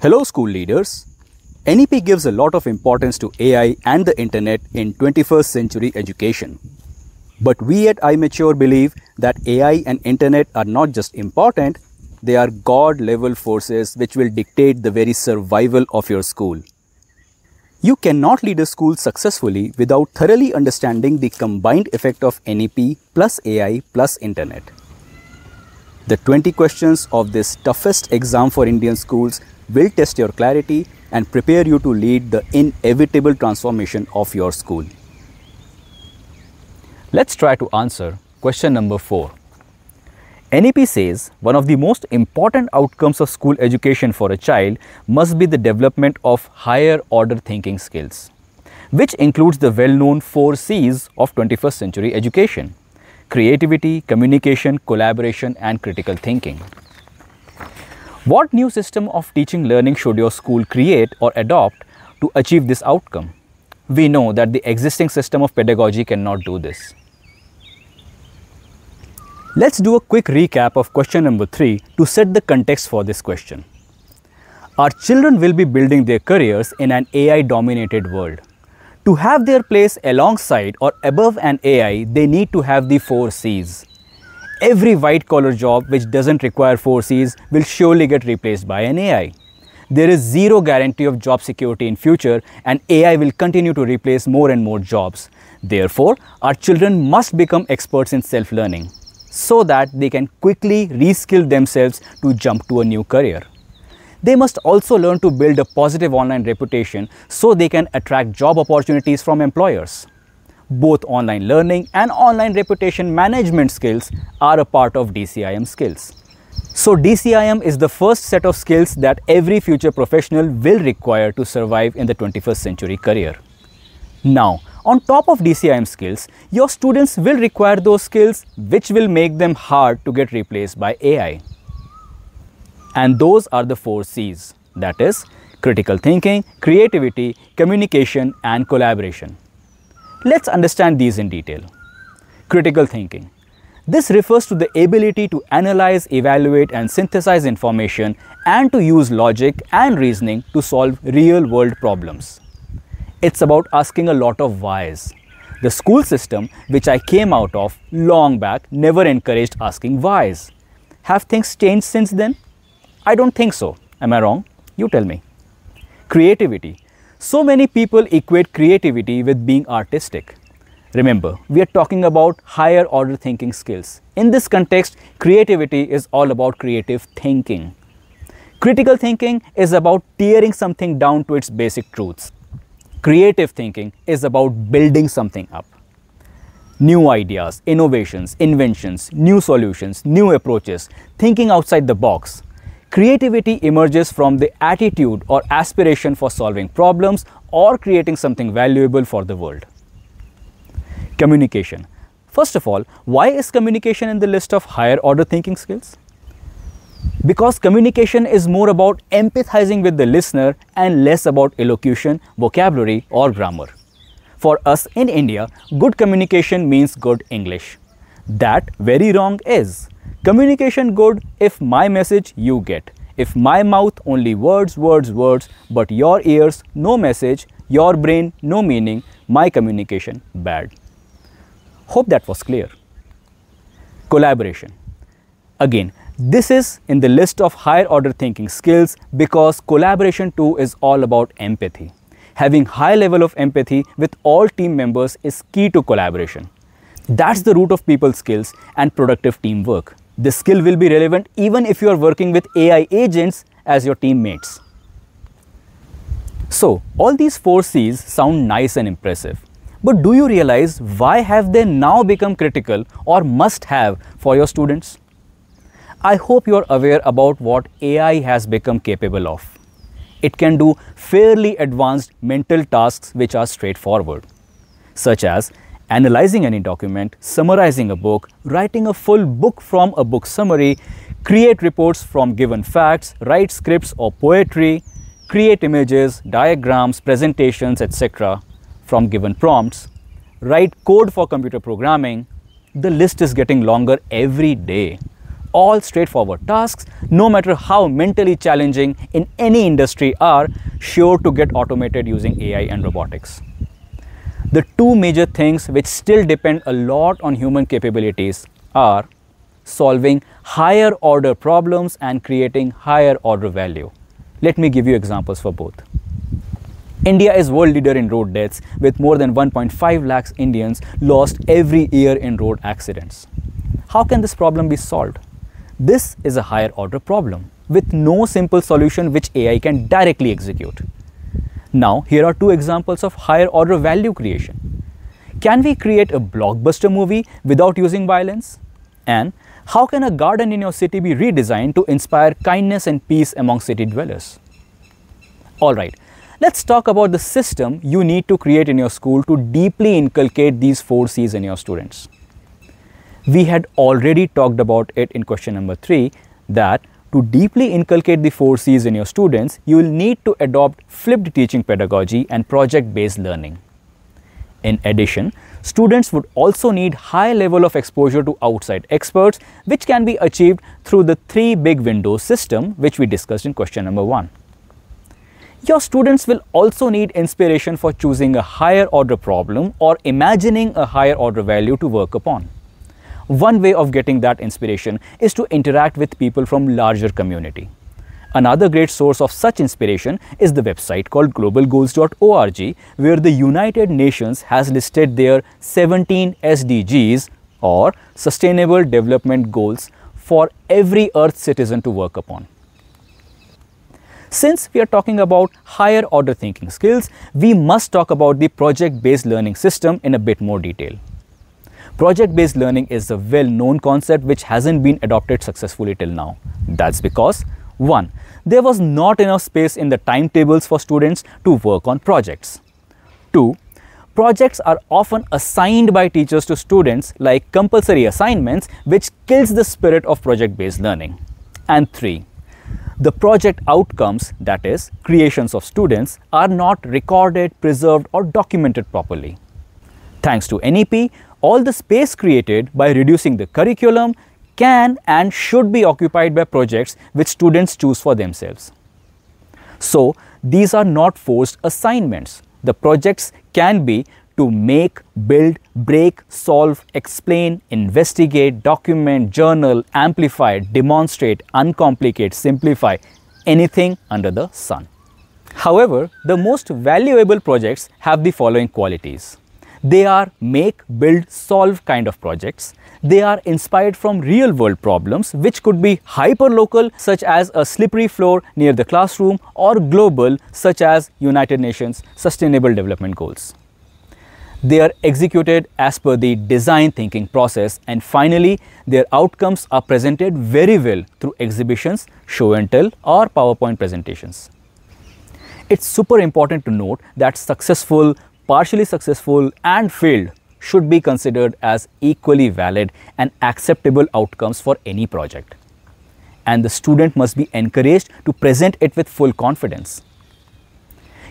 Hello school leaders. NEP gives a lot of importance to AI and the internet in 21st century education. But we at iMature believe that AI and internet are not just important, they are God-level forces which will dictate the very survival of your school. You cannot lead a school successfully without thoroughly understanding the combined effect of NEP plus AI plus internet. The 20 questions of this toughest exam for Indian schools will test your clarity and prepare you to lead the inevitable transformation of your school. Let's try to answer question number 4. NEP says one of the most important outcomes of school education for a child must be the development of higher order thinking skills, which includes the well-known 4 C's of 21st century education: creativity, communication, collaboration, and critical thinking. What new system of teaching learning should your school create or adopt to achieve this outcome? We know that the existing system of pedagogy cannot do this. Let's do a quick recap of question number 3 to set the context for this question. Our children will be building their careers in an AI-dominated world. To have their place alongside or above an AI, they need to have the 4 C's. Every white-collar job which doesn't require 4 C's will surely get replaced by an AI. There is zero guarantee of job security in future, and AI will continue to replace more and more jobs. Therefore, our children must become experts in self-learning so that they can quickly reskill themselves to jump to a new career. They must also learn to build a positive online reputation so they can attract job opportunities from employers. Both online learning and online reputation management skills are a part of DCIM skills. So DCIM is the first set of skills that every future professional will require to survive in the 21st century career. Now, on top of DCIM skills, your students will require those skills which will make them hard to get replaced by AI. And those are the 4 C's, that is, critical thinking, creativity, communication, and collaboration. Let's understand these in detail. Critical thinking. This refers to the ability to analyze, evaluate, and synthesize information and to use logic and reasoning to solve real-world problems. It's about asking a lot of whys. The school system, which I came out of long back, never encouraged asking whys. Have things changed since then? I don't think so. Am I wrong? You tell me. Creativity. So many people equate creativity with being artistic. Remember, we are talking about higher order thinking skills. In this context, creativity is all about creative thinking. Critical thinking is about tearing something down to its basic truths. Creative thinking is about building something up. New ideas, innovations, inventions, new solutions, new approaches, thinking outside the box. Creativity emerges from the attitude or aspiration for solving problems or creating something valuable for the world. Communication. First of all, why is communication in the list of higher order thinking skills? Because communication is more about empathizing with the listener and less about elocution, vocabulary, or grammar. For us in India, good communication means good English. That very wrong is. Communication good if my message you get. If my mouth only words, words, words, but your ears no message, your brain no meaning, my communication bad. Hope that was clear. Collaboration. Again, this is in the list of higher order thinking skills because collaboration too is all about empathy. Having high level of empathy with all team members is key to collaboration. That's the root of people skills and productive teamwork. This skill will be relevant even if you are working with AI agents as your teammates. So, all these 4 C's sound nice and impressive. But do you realize why have they now become critical or must have for your students? I hope you are aware about what AI has become capable of. It can do fairly advanced mental tasks which are straightforward, such as analyzing any document, summarizing a book, writing a full book from a book summary, create reports from given facts, write scripts or poetry, create images, diagrams, presentations, etc. from given prompts, write code for computer programming. The list is getting longer every day. all straightforward tasks, no matter how mentally challenging in any industry, are sure to get automated using AI and robotics. The two major things which still depend a lot on human capabilities are solving higher order problems and creating higher order value. Let me give you examples for both. India is world leader in road deaths, with more than 1.5 lakhs Indians lost every year in road accidents. How can this problem be solved? This is a higher order problem with no simple solution which AI can directly execute. Now, here are two examples of higher order value creation. Can we create a blockbuster movie without using violence? And how can a garden in your city be redesigned to inspire kindness and peace among city dwellers? Alright, let's talk about the system you need to create in your school to deeply inculcate these 4 C's in your students. We had already talked about it in question number 3, that to deeply inculcate the 4 C's in your students, you will need to adopt flipped teaching pedagogy and project-based learning. In addition, students would also need high level of exposure to outside experts, which can be achieved through the 3 big windows system, which we discussed in question number 1. Your students will also need inspiration for choosing a higher order problem or imagining a higher order value to work upon. One way of getting that inspiration is to interact with people from larger community. Another great source of such inspiration is the website called globalgoals.org, where the United Nations has listed their 17 SDGs or Sustainable Development Goals for every Earth citizen to work upon. Since we are talking about higher order thinking skills, we must talk about the project-based learning system in a bit more detail. Project-based learning is a well-known concept which hasn't been adopted successfully till now. That's because 1. There was not enough space in the timetables for students to work on projects. 2. Projects are often assigned by teachers to students like compulsory assignments, which kills the spirit of project-based learning. And 3. The project outcomes, that is, creations of students, are not recorded, preserved or documented properly. Thanks to NEP, all the space created by reducing the curriculum can and should be occupied by projects which students choose for themselves. So, these are not forced assignments. The projects can be to make, build, break, solve, explain, investigate, document, journal, amplify, demonstrate, uncomplicate, simplify, anything under the sun. However, the most valuable projects have the following qualities. They are make, build, solve kind of projects. They are inspired from real-world problems, which could be hyper-local, such as a slippery floor near the classroom, or global, such as United Nations Sustainable Development Goals. They are executed as per the design thinking process, and finally, their outcomes are presented very well through exhibitions, show and tell, or PowerPoint presentations. It's super important to note that successful, partially successful and failed should be considered as equally valid and acceptable outcomes for any project. And the student must be encouraged to present it with full confidence.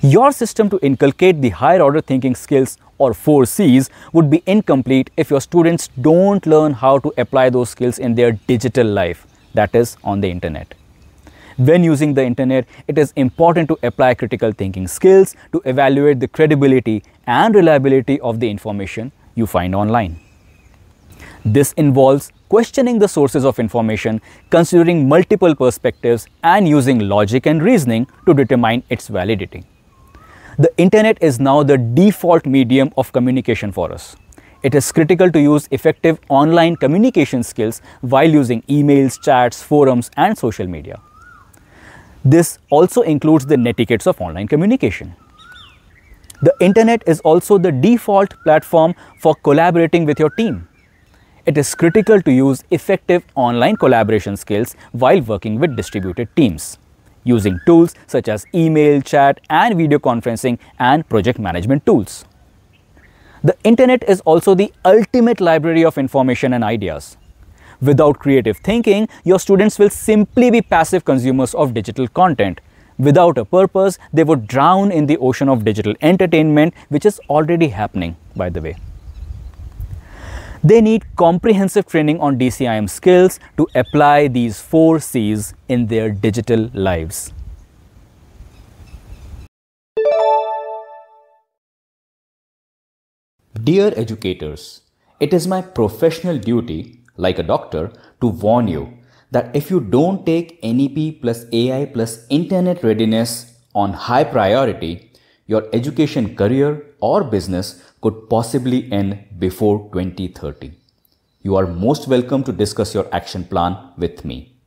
Your system to inculcate the higher order thinking skills, or 4 C's, would be incomplete if your students don't learn how to apply those skills in their digital life, that is, on the internet. When using the internet, it is important to apply critical thinking skills to evaluate the credibility and reliability of the information you find online. This involves questioning the sources of information, considering multiple perspectives, and using logic and reasoning to determine its validity. The internet is now the default medium of communication for us. It is critical to use effective online communication skills while using emails, chats, forums, and social media. This also includes the netiquettes of online communication. The internet is also the default platform for collaborating with your team. It is critical to use effective online collaboration skills while working with distributed teams, using tools such as email, chat, and video conferencing and project management tools. The internet is also the ultimate library of information and ideas. Without creative thinking, your students will simply be passive consumers of digital content. Without a purpose, they would drown in the ocean of digital entertainment, which is already happening, by the way. They need comprehensive training on DCIM skills to apply these 4 C's in their digital lives. Dear educators, it is my professional duty, like a doctor, to warn you that if you don't take NEP plus AI plus internet readiness on high priority, your education career or business could possibly end before 2030. You are most welcome to discuss your action plan with me.